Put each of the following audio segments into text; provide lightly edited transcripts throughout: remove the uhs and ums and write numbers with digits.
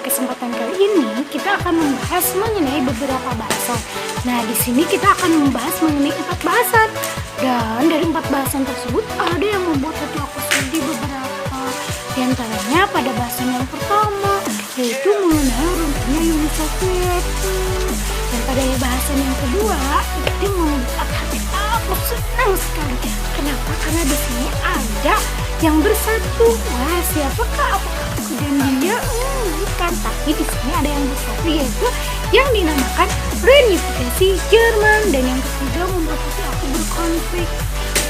kesempatan kali ini kita akan membahas mengenai beberapa bahasan. Nah, di sini kita akan membahas mengenai 4 bahasan. Dan dari 4 bahasan tersebut ada yang membuat hati aku sedih beberapa. Di antaranya pada bahasan yang pertama, yaitu mengenai runtuhnya Uni Soviet. Dan pada bahasan yang kedua, itu membuat hati aku senang sekali. Kenapa? Karena di sini ada yang bersatu. Wah, siapakah? Apakah aku dan dia? Bukan, tapi di sini ada yang bersatu, yaitu yang dinamakan reunifikasi Jerman. Dan yang ketiga membuat hati aku berkonflik.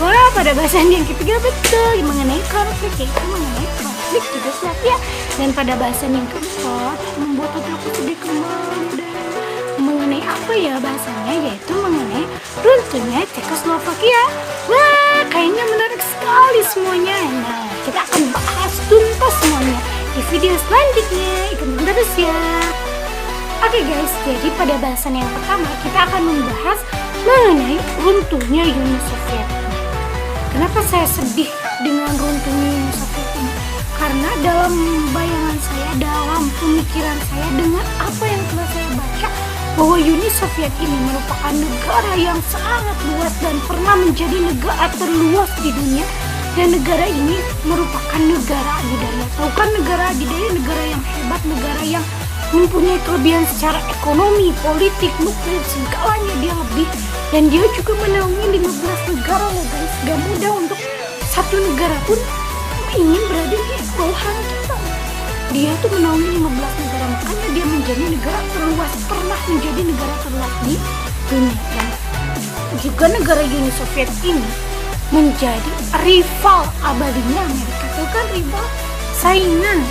Wah, pada bahasan yang ketiga betul mengenai konflik, yaitu mengenai konflik Yugoslavia. Dan pada bahasan yang keempat membuat hati aku sedih kembali. Dan mengenai apa ya bahasanya, yaitu mengenai runtuhnya Cekoslovakia. Wah, kayaknya menarik sekali semuanya. Nah, kita akan bahas tuntas semuanya di video selanjutnya. Ikutin terus ya. Oke guys, jadi pada bahasan yang pertama kita akan membahas mengenai runtuhnya Uni Soviet. Kenapa saya sedih dengan runtuhnya Uni Soviet ini? Karena dalam bayangan saya, dalam pemikiran saya, dengan apa yang telah saya baca, bahwa Uni Soviet ini merupakan negara yang sangat luas dan pernah menjadi negara terluas di dunia. Dan negara ini merupakan negara adidaya. Tahu kan negara adidaya, negara yang hebat, negara yang mempunyai kelebihan secara ekonomi, politik, nuklir, segalanya dia lebih. Dan dia juga menaungi 15 negara loh guys. Gak mudah untuk satu negara pun ingin berada di bawahan kita. Dia tuh menaungi 15 negara, makanya dia menjadi negara terluas, pernah menjadi negara terluas di dunia. Dan juga negara Uni Soviet ini menjadi rival abadinya Amerika. Itu kan rival, saingan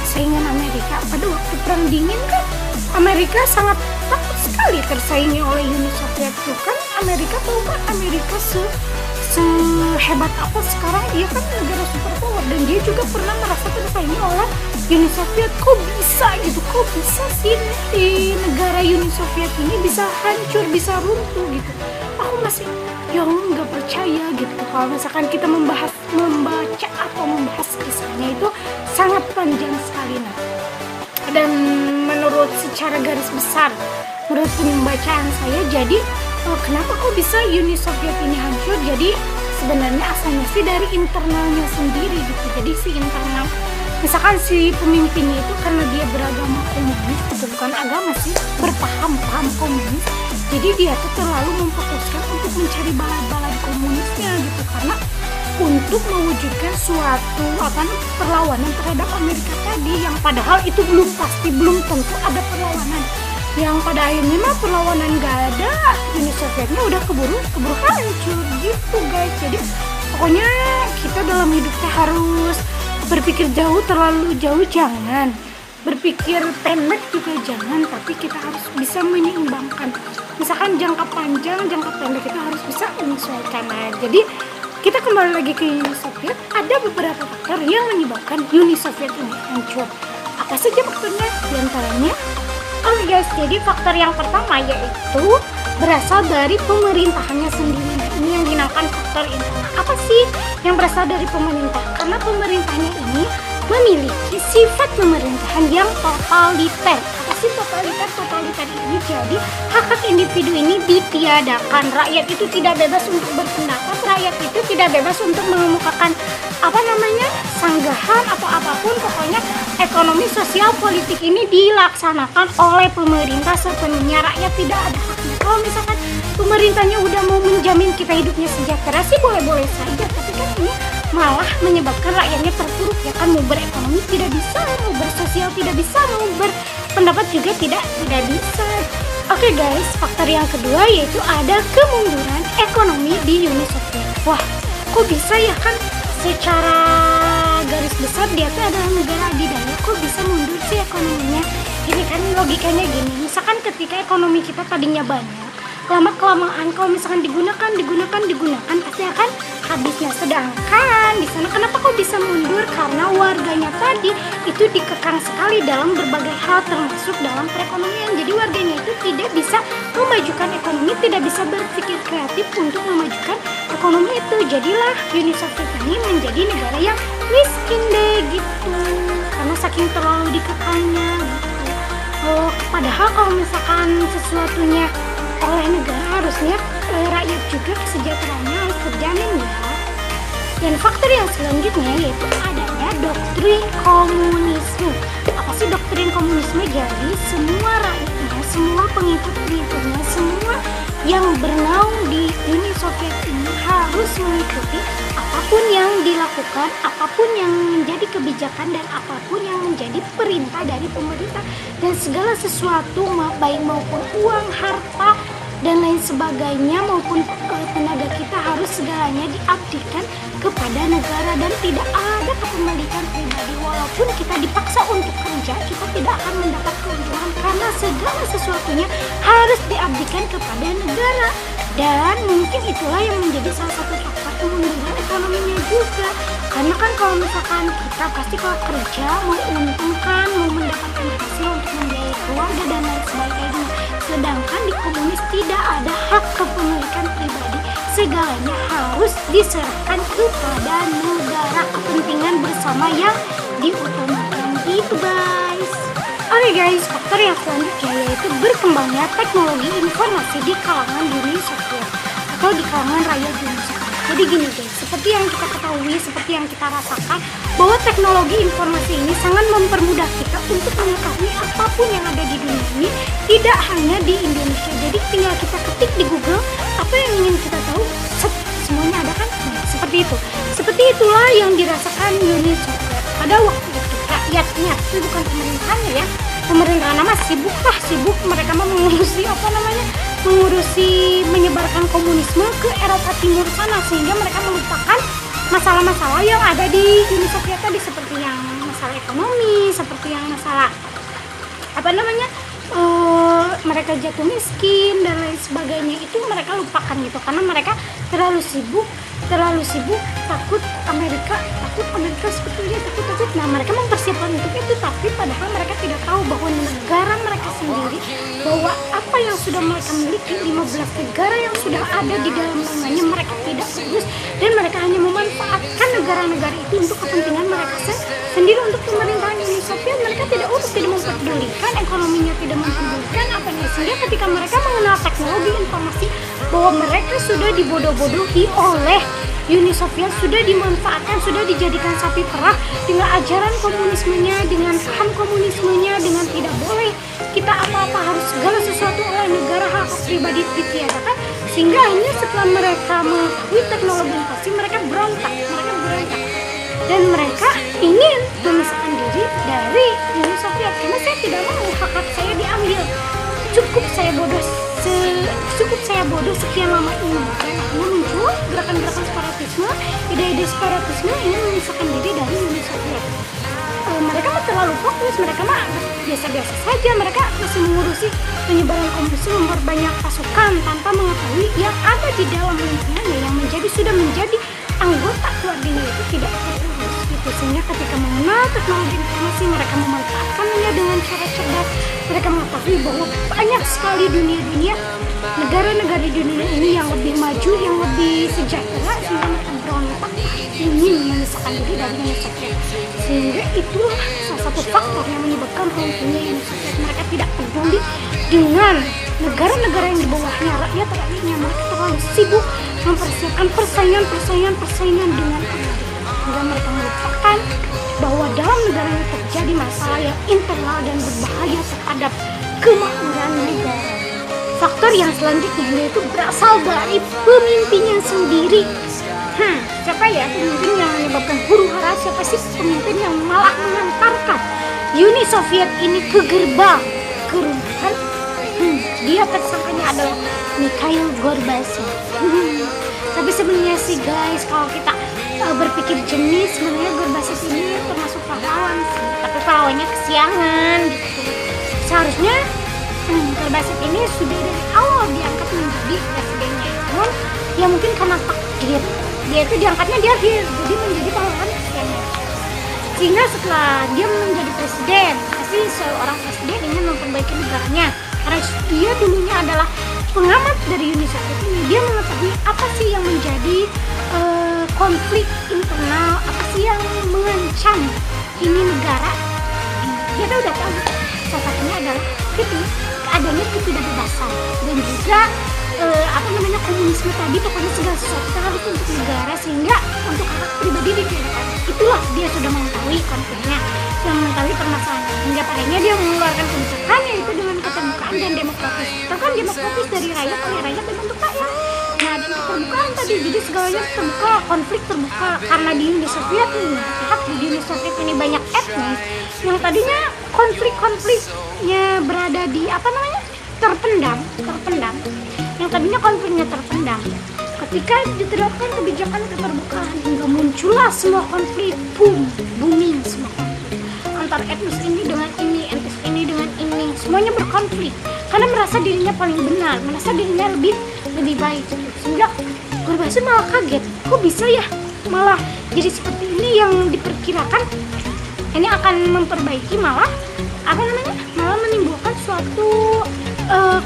Amerika. Pada waktu perang dingin kan Amerika sangat takut sekali tersaingi oleh Uni Soviet. Itu kan Amerika, tahu kan Amerika sehebat apa sekarang. Dia kan negara superpower dan dia juga pernah merasa tersaingi oleh Uni Soviet. Kok bisa gitu, kok bisa sih di negara Uni Soviet ini bisa hancur, bisa runtuh gitu. Aku masih nggak percaya gitu. Kalau misalkan kita membaca atau membahas kisahnya itu sangat panjang sekali. Nah, dan menurut secara garis besar, menurut pembacaan saya, jadi kenapa kok bisa Uni Soviet ini hancur? Jadi sebenarnya asalnya sih dari internalnya sendiri gitu. Jadi si internal, misalkan si pemimpinnya itu karena dia beragama komunis, itu bukan agama sih, berpaham komunis. Jadi dia tuh terlalu memfokuskan untuk mencari bala-bala komunisnya gitu, karena untuk mewujudkan suatu perlawanan terhadap Amerika tadi, yang padahal itu belum pasti, belum tentu ada perlawanan. Yang pada akhirnya mah perlawanan gak ada, Uni Sovietnya udah keburu hancur gitu guys. Jadi pokoknya kita dalam hidupnya harus berpikir jauh, terlalu jauh jangan, berpikir pendek juga jangan, tapi kita harus bisa menyeimbangkan. Misalkan jangka panjang, jangka pendek kita harus bisa menyesuaikan. Nah, jadi kita kembali lagi ke Uni Soviet. Ada beberapa faktor yang menyebabkan Uni Soviet ini hancur. Apa saja faktornya? Di antaranya, guys, jadi faktor yang pertama yaitu berasal dari pemerintahannya sendiri. Nah, ini yang dinamakan faktor internal. Apa sih yang berasal dari pemerintah? Karena pemerintahnya ini memiliki sifat pemerintahan yang totaliter. Apa sih totaliter? Totaliter ini jadi hak individu ini ditiadakan. Rakyat itu tidak bebas untuk berpendapat, rakyat itu tidak bebas untuk mengemukakan sanggahan atau apapun. Pokoknya ekonomi, sosial, politik ini dilaksanakan oleh pemerintah sepenuhnya. Rakyat tidak ada haknya. Kalau misalkan pemerintahnya udah mau menjamin kita hidupnya sejahtera sih boleh-boleh saja, tapi kan ini malah menyebabkan rakyatnya terpuruk ya kan. Mau berekonomi tidak bisa, mau bersosial tidak bisa, mau berpendapat juga tidak bisa. Oke guys, faktor yang kedua yaitu ada kemunduran ekonomi di Uni Soviet. Wah, kok bisa ya kan, secara garis besar dia tuh adalah negara adidaya, kok bisa mundur sih ekonominya? Ini kan logikanya gini, misalkan ketika ekonomi kita tadinya banyak, lama-kelamaan kalau misalkan digunakan pasti akan habisnya. Sedangkan di sana kenapa kok bisa mundur? Karena warganya tadi itu dikekang sekali dalam berbagai hal, termasuk dalam perekonomian. Jadi warganya itu tidak bisa memajukan ekonomi, tidak bisa berpikir kreatif untuk memajukan ekonomi itu. Jadilah Uni Soviet ini menjadi negara yang miskin deh gitu, karena saking terlalu dikekangnya gitu. kalau misalkan sesuatunya oleh negara, harusnya rakyat juga kesejahteraannya harus terjamin ya. Dan faktor yang selanjutnya yaitu adanya doktrin komunisme. Apa sih doktrin komunisme? Jadi semua rakyatnya, semua pengikut-pengikutnya, semua yang bernaung di Uni Soviet ini harus mengikuti apapun yang dilakukan, apapun yang menjadi kebijakan, dan apapun yang menjadi perintah dari pemerintah. Dan segala sesuatu, baik maupun uang, harta, dan lain sebagainya, maupun tenaga kita, harus segalanya diabdikan kepada negara dan tidak ada kepemilikan pribadi. Walaupun kita dipaksa untuk kerja, kita tidak akan mendapat keuntungan karena segala sesuatunya harus diabdikan kepada negara. Dan mungkin itulah yang menjadi salah satu faktor kemunduran ekonominya juga. Karena kan kalau misalkan kita pasti kalau kerja mau untung mau mendapatkan hasil untuk membiayai keluarga dan lain sebagainya. Sedangkan di komunis tidak ada hak kepemilikan pribadi. Segalanya harus diserahkan kepada negara, kepentingan bersama yang diutamakan gitu guys. Oke guys, faktor yang selanjutnya yaitu berkembangnya teknologi informasi di kalangan Uni Soviet atau di kalangan rakyat Uni Soviet. Jadi gini guys, seperti yang kita ketahui, seperti yang kita rasakan, bahwa teknologi informasi ini sangat mempermudah kita untuk mengetahui apapun yang ada di dunia ini, tidak hanya di Indonesia. Jadi tinggal kita ketik di Google apa yang ingin kita tahu, semuanya ada kan? Nah, seperti itu. Seperti itulah yang dirasakan Uni Soviet pada waktu itu. Rakyatnya, itu bukan pemerintahannya ya. Pemerintahan mah sibuk mereka mah mengurusi mengurusi menyebarkan komunisme ke Eropa Timur sana, sehingga mereka melupakan masalah-masalah yang ada di Uni Soviet tadi, seperti yang masalah ekonomi, seperti yang masalah mereka jatuh miskin dan lain sebagainya. Itu mereka lupakan gitu karena mereka terlalu sibuk takut Amerika sebetulnya takut. Nah, mereka mempersiapkan untuk itu, tapi padahal mereka tidak tahu bahwa negara mereka sendiri, bahwa apa yang sudah mereka miliki, 15 negara yang sudah ada di dalam tangannya, mereka tidak urus, dan mereka hanya memanfaatkan negara-negara itu untuk kepentingan mereka sendiri. Untuk pemerintahan Uni Soviet, mereka tidak urus, tidak mempedulikan ekonominya, tidak mempedulikan apanya, sehingga ketika mereka mengenal teknologi informasi bahwa mereka sudah dibodoh-bodohi oleh Uni Soviet, sudah dimanfaatkan, sudah dijadikan sapi perah dengan ajaran komunismenya, dengan paham komunismenya, dengan tidak boleh kita apa-apa, harus segala sesuatu oleh negara, hak pribadi ditiadakan, sehingga akhirnya setelah mereka mengetahui teknologi informasi, mereka berontak, dan mereka ingin memisahkan diri dari Uni Soviet karena saya tidak mau hak saya diambil. Cukup saya bodoh sekian lama ini. Karena muncul gerakan-gerakan separatisme, ide-ide separatisme ingin memisahkan diri dari Uni Soviet. Mereka mah terlalu fokus, mereka mah biasa-biasa saja, mereka masih mengurusi penyebaran komunisme, memperbanyak pasukan tanpa mengetahui yang ada di dalam lingkungannya, yang sudah menjadi anggota keluarganya itu tidak terurus gitu. Sehingga ketika mengenal teknologi informasi, mereka memanfaatkannya dengan cara cerdas. Mereka mengetahui bahwa banyak sekali dunia negara-negara di dunia ini yang lebih maju, yang lebih sejahtera, sehingga mereka berontak ingin memisahkan diri dari Uni Soviet. Sehingga itulah salah satu faktor yang menyebabkan runtuhnya Uni Soviet. Mereka tidak peduli dengan negara-negara yang di bawahnya, rakyatnya. Mereka terlalu sibuk mempersiapkan persaingan dengan Amerika, sehingga mereka melupakan bahwa dalam negara ini terjadi masalah yang internal dan berbahaya terhadap kemakmuran negara. Faktor yang selanjutnya yaitu berasal dari pemimpinnya sendiri. Siapa ya pemimpin yang menyebabkan huru-hara? Siapa sih pemimpin yang malah mengantarkan Uni Soviet ini ke gerbang keruntuhan? Dia tersangkanya adalah Mikhail Gorbachev. Tapi sebenarnya sih guys, kalau kita berpikir jernih, sebenarnya Gorbachev ini termasuk pahlawan sih, tapi pahlawannya kesiangan gitu. Seharusnya Gorbachev ini sudah dari awal diangkat menjadi presidennya, namun ya mungkin karena takdir dia itu diangkatnya di akhir, jadi menjadi pahlawan kesiangan. Sehingga setelah dia menjadi presiden, pasti seorang presiden ingin memperbaiki negaranya, karena dia dulunya adalah pengamat dari Uni Soviet ini. Dia mengetahui apa sih yang menjadi konflik internal, apa sih yang mengancam ini negara. Dia udah tahu salah satunya adalah ketidakbebasan dan juga komunisme tadi, pokoknya segala sesuatu kita harus untuk negara sehingga untuk hak pribadi ditiadakan. Itulah dia sudah mengetahui konfliknya, sudah mengetahui permasalahannya, hingga padanya dia mengeluarkan kebijakan yaitu dengan keterbukaan dan demokratis. Bahkan demokratis dari rakyat oleh rakyat dan untuk rakyat. Nah, dan keterbukaan tadi, jadi segalanya terbuka, konflik terbuka. Karena di Uni Soviet ini, pihak di Uni Soviet ini banyak etnis yang tadinya konfliknya berada di terpendam, yang tadinya konfliknya terpendam. Ketika diterapkan kebijakan keterbukaan, hingga muncullah semua konflik, booming semua konflik antar etnis ini dengan ini, etnis ini dengan ini, semuanya berkonflik karena merasa dirinya paling benar, merasa dirinya lebih baik. Sehingga Gorbachev malah kaget, kok bisa ya malah jadi seperti ini, yang diperkirakan ini akan memperbaiki malah menimbulkan suatu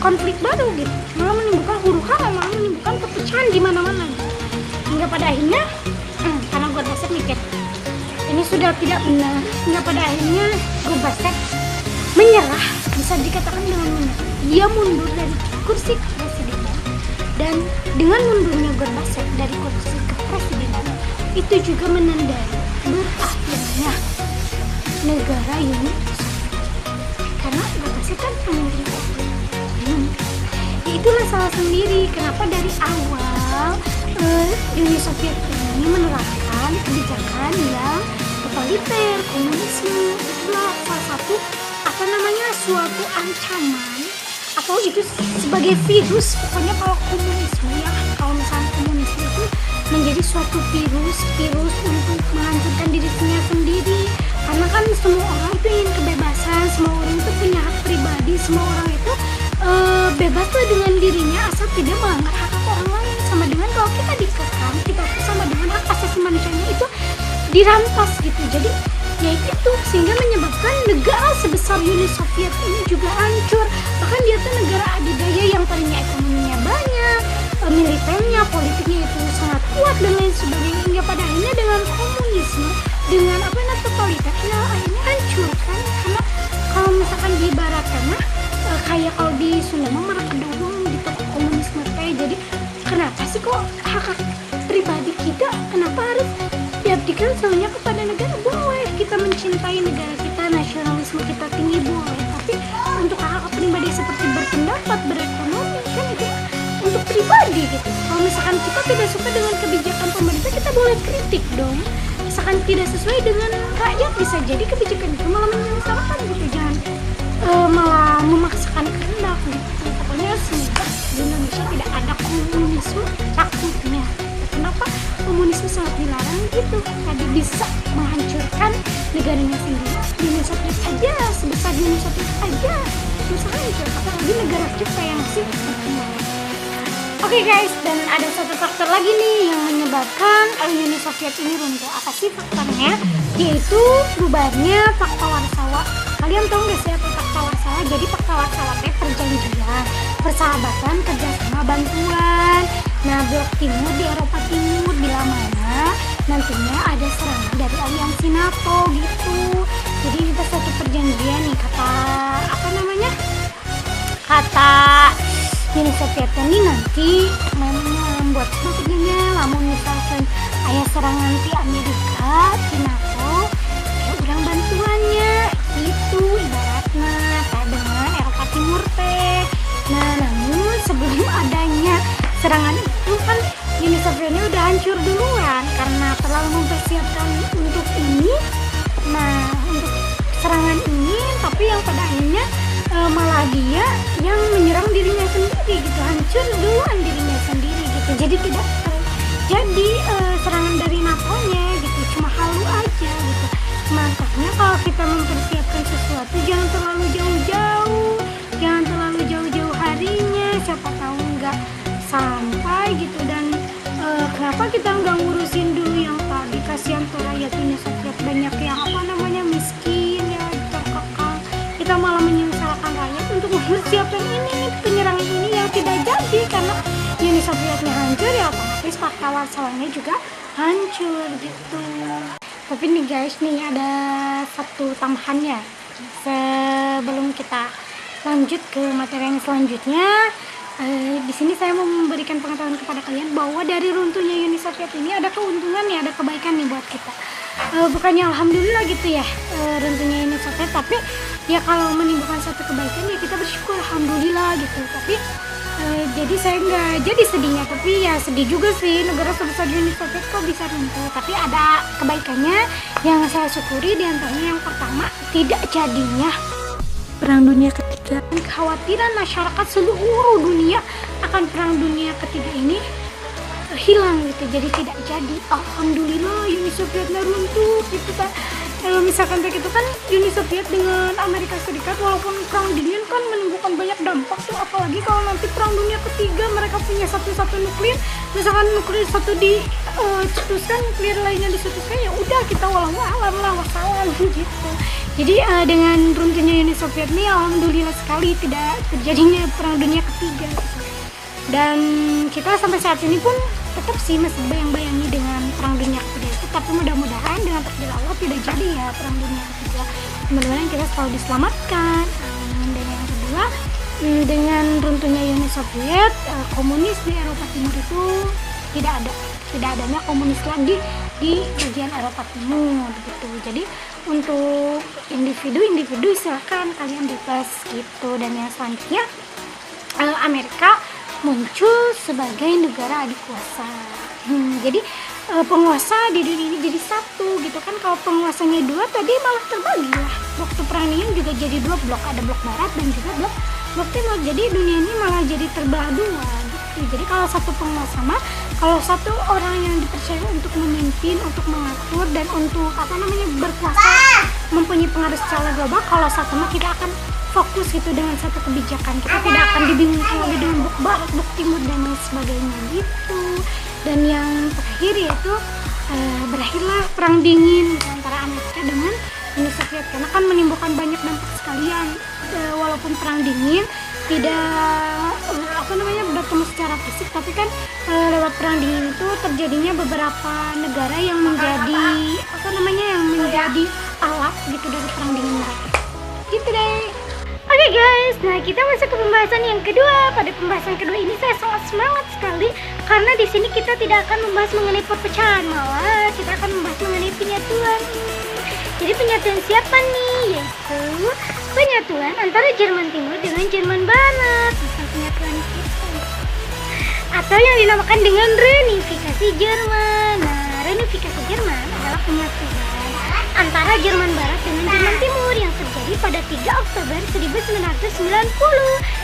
konflik baru gitu, malah menimbulkan huru-hara, malah menimbulkan perpecahan di mana-mana gitu. Hingga pada akhirnya karena Gorbachev mikir ini sudah tidak benar, hingga pada akhirnya Gorbachev menyerah, bisa dikatakan dengan menyerah. Dia mundur dari kursi kepresidenan, dan dengan mundurnya Gorbachev dari kursi kepresidenan itu juga menandai berakhirnya negara Uni Soviet, karena Gorbachev kan pemimpin. Itulah salah sendiri kenapa dari awal Uni Soviet ini menerapkan kebijakan yang totaliter, komunisme. Itulah salah satu suatu ancaman, atau itu sebagai virus. Pokoknya kalau komunisme ya, kalau misalnya komunisme itu menjadi suatu virus untuk menghancurkan dirinya sendiri. Karena kan semua orang itu ingin kebebasan, semua orang itu punya hak pribadi, semua orang itu bebas tuh dengan dirinya asal tidak melanggar hak orang lain. Sama dengan kalau kita dikekang, kita tuh sama dengan hak asasi manusianya itu dirampas gitu. Jadi ya itu sehingga menyebabkan negara sebesar Uni Soviet ini juga hancur. Bahkan dia tuh negara adidaya yang tadinya ekonominya banyak, militernya, politiknya itu sangat kuat dan lain sebagainya. Hingga pada akhirnya dengan komunisme, dengan totaliter, akhirnya hancur kan. Karena kalau misalkan diibaratkan kayak kalau di Sunda marah kedorong gitu komunisme kayak. Jadi kenapa sih kok hak pribadi kita kenapa harus diabdikan semuanya kepada negara? Boleh kita mencintai negara kita, nasionalisme kita tinggi boleh, tapi untuk hak pribadi seperti berpendapat, berekonomi kan itu untuk pribadi gitu. Kalau misalkan kita tidak suka dengan kebijakan pemerintah, kita boleh kritik dong. Misalkan tidak sesuai dengan rakyat, bisa jadi kebijakan itu malah menyengsarakan gitu, jangan malah memaksakan kehendak gitu. Pokoknya semoga di Indonesia tidak ada komunisme, takutnya. Kenapa? Komunisme sangat dilarang gitu, tadi bisa menghancurkan negaranya sendiri. Di Indonesia aja, sebesar di Indonesia aja bisa hancur, apalagi negara kita yang masih berkembang. Oke guys, dan ada satu faktor lagi nih yang menyebabkan Uni Soviet ini runtuh. Apa sih faktornya? Yaitu bubarnya Pakta Warsawa. Kalian tahu nggak sih apa Pakta Warsawa? Jadi Pakta Warsawa itu perjanjian, persahabatan, kerjasama, bantuan. Nah, blok timur di Eropa Timur bila mana nantinya ada serangan dari aliansi NATO gitu. Jadi kita suatu perjanjian nih, kata Uni Soviet ini nanti membuat sebagainya. Namun misalkan ayah serangan di Amerika, di NATO, ya udah bantuannya itu ibaratnya dengan Eropa Timur teh. Nah, namun sebelum adanya serangan itu kan Uni Soviet ini udah hancur duluan karena terlalu mempersiapkan untuk ini. Nah, untuk serangan ini, tapi yang pada akhirnya malah dia yang menyerang dirinya sendiri gitu, hancur duluan dirinya sendiri gitu. Jadi tidak jadi serangan dari NATO-nya gitu, cuma halu aja gitu. Makanya kalau kita mempersiapkan sesuatu jangan terlalu jauh-jauh, jangan terlalu jauh-jauh harinya, siapa tahu nggak sampai gitu. Dan kenapa kita nggak ngurusin dulu yang tadi? Kasihan tuh rakyat Uni Soviet banyak yang miskin ya, terkekang. Kita malah menyengsarakan rakyat untuk mempersiapkan ini penyerangan ini yang tidak jadi karena Uni Sovietnya hancur, ya otomatis Pakta Warsawanya juga hancur gitu. Tapi nih guys, nih ada satu tambahannya sebelum kita lanjut ke materi yang selanjutnya. Di sini saya mau memberikan pengetahuan kepada kalian bahwa dari runtuhnya Uni Soviet ini ada keuntungan nih, ada kebaikan nih buat kita. Bukannya alhamdulillah gitu ya runtuhnya Uni Soviet, tapi ya kalau menimbulkan satu kebaikan ya kita bersyukur alhamdulillah gitu. Tapi jadi saya nggak jadi sedihnya, tapi ya sedih juga sih negara sebesar Uni Soviet kok bisa runtuh. Tapi ada kebaikannya yang saya syukuri, diantaranya yang pertama tidak jadinya Perang Dunia Ketiga. Kekhawatiran masyarakat seluruh dunia akan Perang Dunia Ketiga ini hilang gitu, jadi tidak jadi. Alhamdulillah Uni Soviet runtuh gitu kan. Kalau misalkan kayak gitu kan Uni Soviet dengan Amerika Serikat, walaupun perang dingin kan menimbulkan banyak dampak tuh, apalagi kalau nanti Perang Dunia Ketiga mereka punya satu nuklir, misalkan nuklir satu dicetuskan, nuklir lainnya dicetuskan, ya udah kita walau alam lah wassalam gitu. Jadi dengan runtuhnya Uni Soviet ini alhamdulillah sekali tidak terjadinya Perang Dunia Ketiga. Dan kita sampai saat ini pun tetap sih masih bayang-bayangi dengan Perang Dunia Ketiga itu, tapi mudah-mudahan dengan takdir Allah tidak jadi ya Perang Dunia Ketiga. Mudah-mudahan kita selalu diselamatkan. Dan yang kedua, dengan runtuhnya Uni Soviet, komunis di Eropa Timur itu tidak adanya komunis lagi di bagian Eropa Timur gitu. Jadi untuk individu silahkan kalian bebas gitu. Dan yang selanjutnya, Amerika muncul sebagai negara adik kuasa. Jadi penguasa di dunia ini jadi satu gitu kan. Kalau penguasanya dua tadi malah terbagi lah. Waktu perang dingin juga jadi dua blok, ada blok barat dan juga blok timur. Jadi dunia ini malah jadi terbelah dua gitu. Jadi kalau satu penguasa mah, kalau satu orang yang dipercaya untuk memimpin, untuk mengatur dan untuk berkuasa, mempunyai pengaruh secara global, kalau satu mah kita akan fokus gitu dengan satu kebijakan, kita tidak akan dibingungkan lagi dengan blok barat, blok timur dan lain sebagainya gitu. Dan yang terakhir yaitu berakhirlah perang dingin antara Amerika dengan Uni Soviet, karena kan menimbulkan banyak dampak sekalian. Walaupun perang dingin tidak bertemu secara fisik, tapi kan lewat perang dingin itu terjadinya beberapa negara yang menjadi alat gitu dari perang dingin mereka. Gitu deh. Oke guys, nah kita masuk ke pembahasan yang kedua. Pada pembahasan kedua ini saya sangat semangat sekali karena di sini kita tidak akan membahas mengenai perpecahan, malah kita akan membahas mengenai penyatuan. Jadi penyatuan siapa nih? Yaitu penyatuan antara Jerman Timur dengan Jerman Barat, bukan penyatuan kita. Atau yang dinamakan dengan reunifikasi Jerman. Nah, reunifikasi Jerman adalah penyatuan antara Jerman Barat dengan Jerman Timur yang terjadi pada 3 Oktober 1990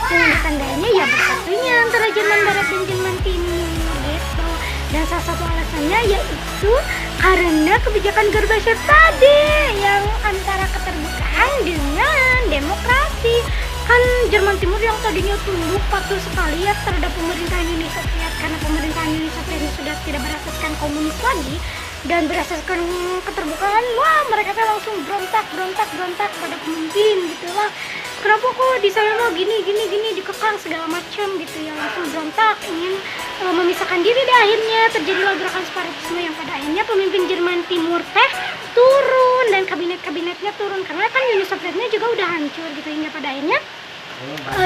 dengan ditandainya ya bersatunya antara Jerman Barat dan Jerman Timur gitu. Dan salah satu alasannya yaitu karena kebijakan Gorbachev tadi yang antara keterbukaan dengan demokrasi. Kan Jerman Timur yang tadinya tunduk patuh sekali ya terhadap pemerintahan Uni Soviet, karena pemerintahan Uni Soviet sudah tidak berasaskan komunis lagi dan berasaskan keterbukaan, wah mereka tuh langsung berontak pada pemimpin gitu lah. Kenapa kok di sana mau gini dikekang segala macam gitu ya, langsung berontak ingin memisahkan diri. Deh akhirnya terjadilah gerakan separatisme yang pada akhirnya pemimpin Jerman Timur turun dan kabinet-kabinetnya turun karena kan Uni Sovietnya juga udah hancur gitu. Hingga pada akhirnya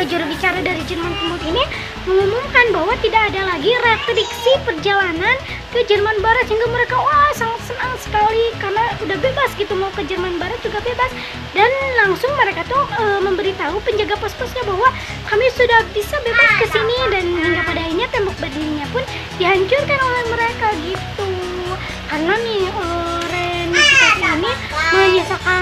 juru bicara dari Jerman Timur ini mengumumkan bahwa tidak ada lagi restriksi perjalanan ke Jerman Barat, sehingga mereka sangat senang sekali karena udah bebas gitu, mau ke Jerman Barat juga bebas. Dan langsung mereka tuh memberitahu penjaga pos-posnya bahwa kami sudah bisa bebas ke sini, dan hingga pada akhirnya tembok Berlinnya pun dihancurkan oleh mereka gitu. Karena nih reunifikasi ini menyisakan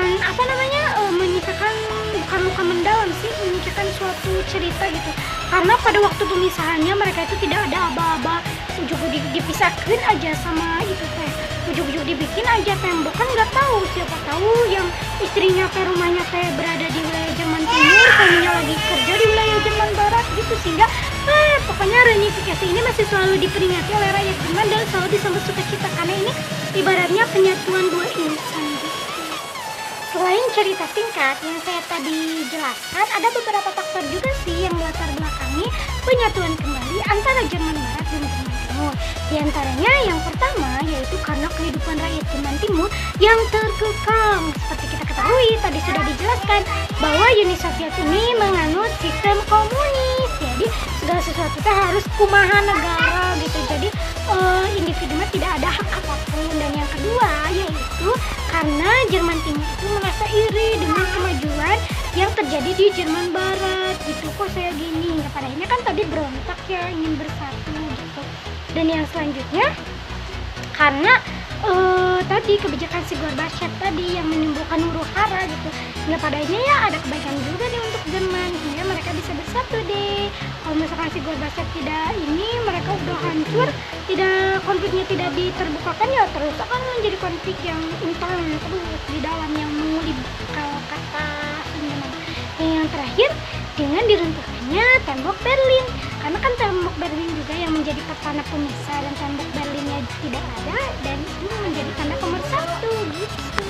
menyisakan bukan luka mendalam sih, menyisakan suatu cerita gitu. Karena pada waktu pemisahannya mereka itu tidak ada aba-aba, ujuk-ujuk dipisahkan aja sama itu teh, ujuk-ujuk dibikin aja tembok, kan nggak tahu, siapa tahu yang istrinya rumahnya berada di wilayah Jerman Timur, suaminya lagi kerja di wilayah Jerman Barat gitu. Sehingga pokoknya reunifikasi ini masih selalu diperingati oleh rakyat Jerman dan selalu disambut sukacita karena ini ibaratnya penyatuan dua insan gitu. Selain cerita singkat yang saya tadi jelaskan, ada beberapa faktor juga sih yang melatar belakangi penyatuan kembali antara Jerman Barat dan Jerman Timur. Di antaranya yang pertama yaitu karena kehidupan rakyat Jerman Timur yang terkekang. Seperti kita ketahui tadi sudah dijelaskan bahwa Uni Soviet ini menganut sistem komunis. Jadi segala sesuatu teh harus kumaha negara gitu. Jadi individu mah tidak ada hak apapun. Dan yang kedua yaitu karena Jerman Timur itu merasa iri dengan kemajuan yang terjadi di Jerman Barat gitu. Kok saya gini? Ya, pada akhirnya kan tadi berontak ya, ingin bersatu gitu. Dan yang selanjutnya karena tadi kebijakan si Gorbachev tadi yang menimbulkan huru hara gitu. Nggak padanya ya ada kebaikan juga nih untuk Jerman, sehingga mereka bisa bersatu deh. Kalau misalkan si Gorbachev tidak ini, mereka udah hancur, konfliknya tidak diterbukakan ya terus akan menjadi konflik yang intens terus di dalam yang mengulip kalau kata Sudirman. Yang terakhir dengan diruntuhkannya tembok Berlin, karena kan tembok Berlin juga yang menjadi petana pemisah dan tembok Berlinnya tidak ada dan ini menjadi tanda pemersatu gitu.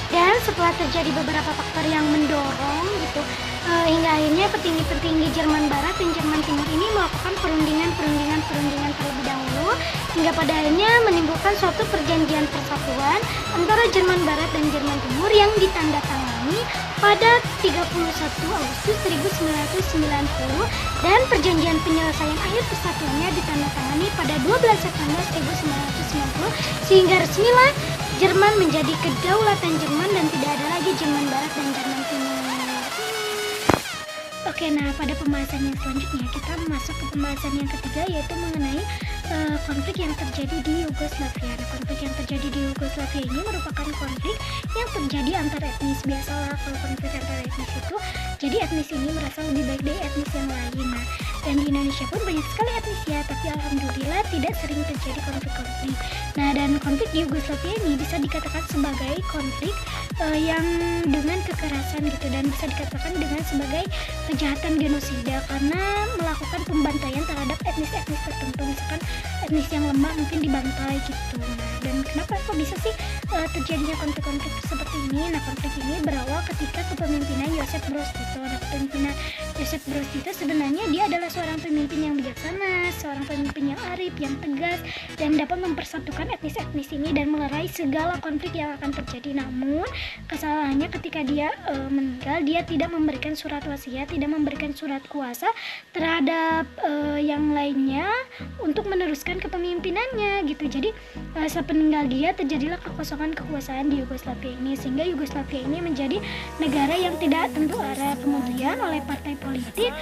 Dan setelah terjadi beberapa faktor yang mendorong gitu hingga akhirnya petinggi-petinggi Jerman Barat dan Jerman Timur ini melakukan perundingan terlebih dahulu hingga pada akhirnya menimbulkan suatu perjanjian persatuan antara Jerman Barat dan Jerman Timur yang ditandatangani pada 31 Agustus 1990 dan perjanjian penyelesaian akhir persatuannya ditandatangani pada 12 September 1990 sehingga resmilah Jerman menjadi kedaulatan Jerman dan tidak ada lagi Jerman Barat dan Jerman Timur. Oke, nah pada pembahasan yang selanjutnya kita masuk ke pembahasan yang ketiga yaitu mengenai konflik yang terjadi di Yugoslavia. Nah, konflik yang terjadi di Yugoslavia ini merupakan konflik yang terjadi antar etnis. Biasalah kalau konflik antar etnis itu, jadi etnis ini merasa lebih baik dari etnis yang lain. Nah, dan di Indonesia pun banyak sekali etnis ya, tapi alhamdulillah tidak sering terjadi konflik-konflik. Nah, dan konflik di Yugoslavia ini bisa dikatakan sebagai konflik yang dengan kekerasan gitu, dan bisa dikatakan dengan sebagai kejahatan genosida karena melakukan pembantaian terhadap etnis-etnis tertentu, misalkan etnis yang lemah mungkin dibantai gitu. Nah, dan kenapa kok bisa sih terjadinya konflik-konflik seperti ini? Nah, konflik ini berawal ketika kepemimpinan Josip Broz Tito. Nah, kepemimpinan Josip Broz Tito sebenarnya dia adalah seorang pemimpin yang bijaksana, seorang pemimpin yang arif, yang tegas, dan dapat mempersatukan etnis-etnis ini dan melerai segala konflik yang akan terjadi. Namun kesalahannya ketika dia meninggal, dia tidak memberikan surat wasiat, tidak memberikan surat kuasa terhadap yang lainnya untuk meneruskan kepemimpinannya gitu. Jadi sepeninggal dia terjadilah kekosongan kekuasaan di Yugoslavia ini, sehingga Yugoslavia ini menjadi negara yang tidak tentu arah. Kemudian oleh partai politik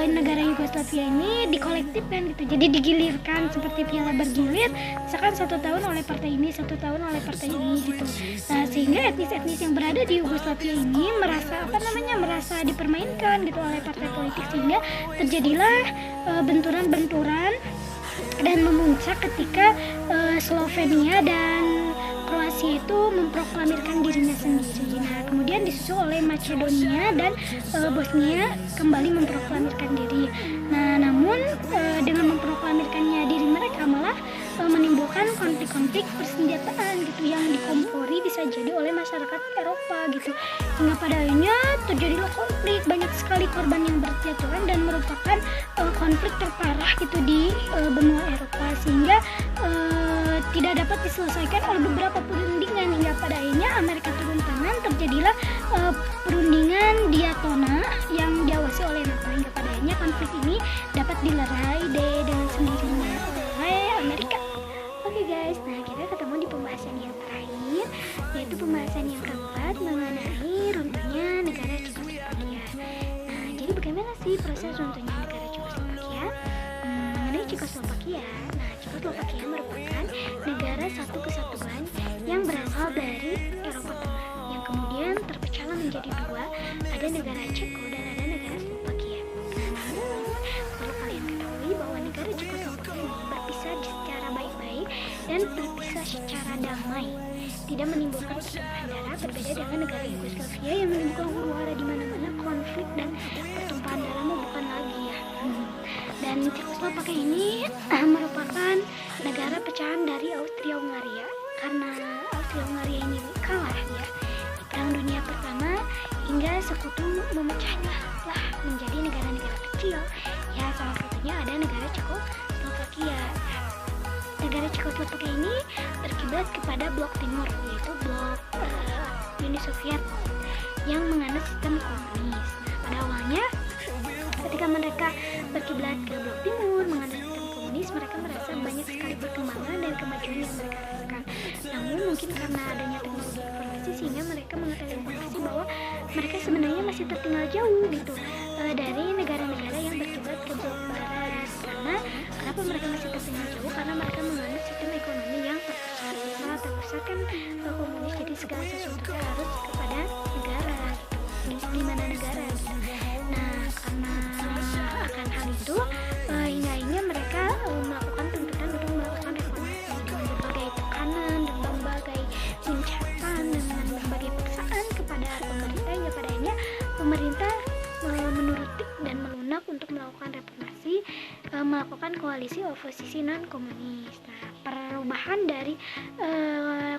negara Yugoslavia ini dikolektifkan gitu, jadi digilirkan seperti piala bergilir, misalkan 1 tahun oleh partai ini, 1 tahun oleh partai ini gitu. Nah, sehingga etnis-etnis yang berada di Yugoslavia ini merasa dipermainkan gitu oleh partai politik, sehingga terjadilah benturan-benturan dan memuncak ketika Slovenia dan Kroasia itu memproklamirkan dirinya sendiri. Nah, kemudian disusul oleh Macedonia dan Bosnia kembali memproklamirkan diri. Nah, namun dengan memproklamirkannya diri mereka malah menimbulkan konflik-konflik persenjataan gitu yang dikompori bisa jadi oleh masyarakat Eropa gitu. Hingga pada akhirnya terjadilah konflik, banyak sekali korban yang berjatuhan dan merupakan konflik terparah gitu di benua Eropa, sehingga tidak dapat diselesaikan oleh beberapa perundingan hingga pada akhirnya Amerika turun tangan, terjadilah perundingan Daytona yang diawasi oleh NATO. Hingga pada akhirnya konflik ini dapat dilerai dengan sendirinya oleh Amerika. Oke guys, nah kita ketemu di pembahasan yang terakhir, yaitu pembahasan yang keempat mengenai runtuhnya negara Cekoslovakia. Nah, jadi bagaimana sih proses runtuhnya negara Cekoslovakia? Mengenai Cekoslovakia, nah Cekoslovakia merupakan negara satu kesatuan yang berasal dari Eropa Tengah yang kemudian terpecahlah menjadi dua, ada negara Ceko dan ada negara Slovakia. Perlu kalian ketahui bahwa negara Cekoslovakia ini berpisah secara baik-baik dan berpisah secara damai, tidak menimbulkan pertumpahan darah, berbeda dengan negara Yugoslavia yang menimbulkan huru-hara di mana-mana, konflik dan pertumpahan darah bukan lagi ya. Dan Cekoslovakia ini merupakan negara pecahan dari Austria-Hungaria karena Austria-Hungaria ini kalah ya di Perang Dunia Pertama, hingga sekutu memecahnya lah menjadi negara-negara kecil. Ya, salah satunya ada negara Cekoslovakia. Negara Cekoslovakia ini berkiblat kepada blok timur, yaitu blok Uni Soviet yang menganut sistem komunis. Nah, pada awalnya karena adanya teknologi informasi sehingga mereka mengetahui informasi bahwa mereka sebenarnya masih tertinggal jauh gitu dari negara-negara yang berkiblat ke barat gitu. Karena kenapa mereka masih tertinggal jauh? Karena mereka menganut sistem ekonomi yang terpusat kan komunis, jadi segala sesuatunya harus kepada negara gitu, di mana negara gitu. Nah, karena akan hal itu hingga akhirnya mereka melakukan tuntutan untuk melakukan reformasi dengan berbagai tekanan dan berbagai ucapan dengan berbagai paksaan kepada pemerintah, hingga pada akhirnya pemerintah menuruti dan melunak untuk melakukan reformasi, melakukan koalisi oposisi non komunis. Nah, perubahan dari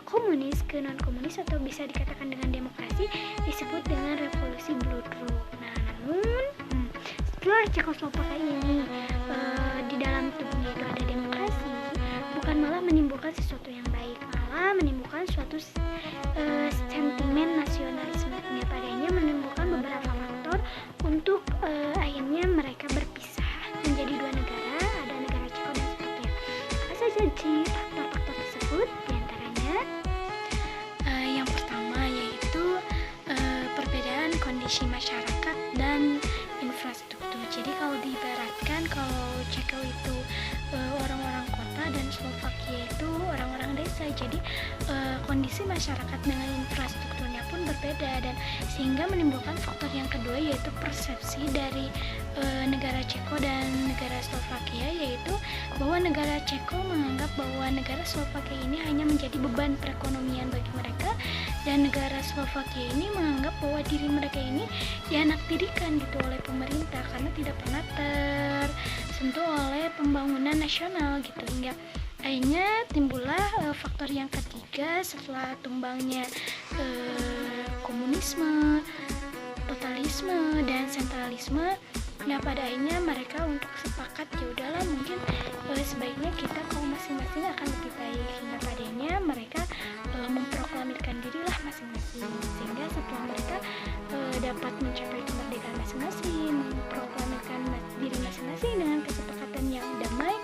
komunis ke non komunis atau bisa dikatakan dengan demokrasi disebut dengan revolusi Bludru. Nah, namun setelah Cekoslovakia ini di dalam tubuhnya itu ada demokrasi, bukan malah menimbulkan sesuatu yang baik, malah menimbulkan suatu sentimen nasionalisme. Padanya menimbulkan beberapa faktor untuk akhirnya mereka berpisah menjadi dua negara, ada negara Ceko dan Slovakia. Apa saja sih faktor-faktor tersebut? Di antaranya yang pertama yaitu perbedaan kondisi masyarakat dan infrastruktur. Jadi kalau diibaratkan, kalau Ceko itu orang-orang kota dan Slovakia itu orang-orang desa. Jadi kondisi masyarakat dengan infrastrukturnya pun berbeda, dan sehingga menimbulkan faktor yang kedua yaitu persepsi dari negara Ceko dan negara Slovakia, yaitu bahwa negara Ceko menganggap bahwa negara Slovakia ini hanya menjadi beban perekonomian bagi mereka, dan negara Slovakia ini menganggap bahwa diri mereka ini dianaktirikan gitu oleh pemerintah karena tidak pernah tersentuh oleh pembangunan nasional gitu. Hingga akhirnya timbullah faktor yang ketiga setelah tumbangnya komunisme, totalisme dan sentralisme. Nah, pada akhirnya mereka untuk sepakat, ya udahlah mungkin sebaiknya kita kaum masing-masing akan lebih baik. Hingga padanya mereka memproklamirkan dirilah masing-masing, sehingga setelah mereka dapat mencapai kemerdekaan masing-masing, memproklamirkan diri masing-masing dengan kesepakatan yang damai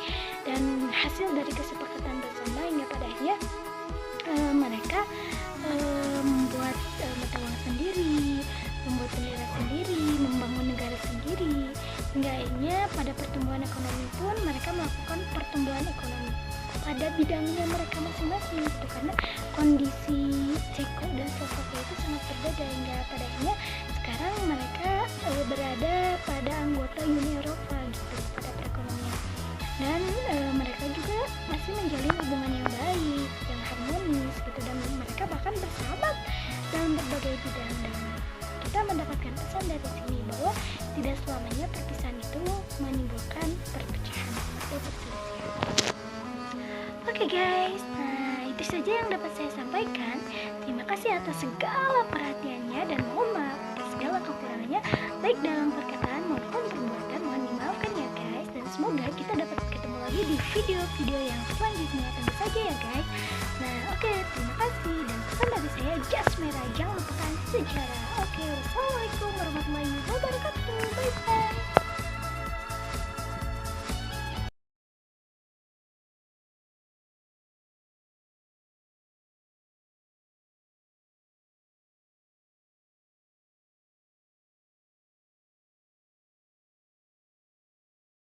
dan hasil dari kesepakatan bersama, hingga pada akhirnya mereka membuat mata uang sendiri, membuat bendera sendiri, membangun negara sendiri. Hingga akhirnya pada pertumbuhan ekonomi pun mereka melakukan pertumbuhan ekonomi pada bidangnya mereka masing-masing gitu, karena kondisi Ceko dan Slovakia itu sangat berbeda. Hingga pada akhirnya sekarang mereka berada pada anggota Uni Eropa gitu pada perekonomian, dan mereka juga masih menjalin hubungan yang baik, yang harmonis gitu, dan mereka bahkan bersahabat dalam berbagai bidang. Dan kita mendapatkan pesan dari sini bahwa tidak selamanya perpisahan itu menimbulkan perpecahan atau perselisihan. Oke guys, nah itu saja yang dapat saya sampaikan. Terima kasih atas segala perhatiannya, dan mohon maaf atas segala kekurangannya baik dalam perkataan maupun perbuatan. Mohon dimaafkan ya guys, dan semoga kita dapat ketemu lagi di video-video yang selanjutnya, tentu saja ya guys. Nah oke, terima kasih, dan pesan dari saya jas merah, jangan lupakan sejarah. Oke, wassalamualaikum warahmatullahi wabarakatuh. Bye bye.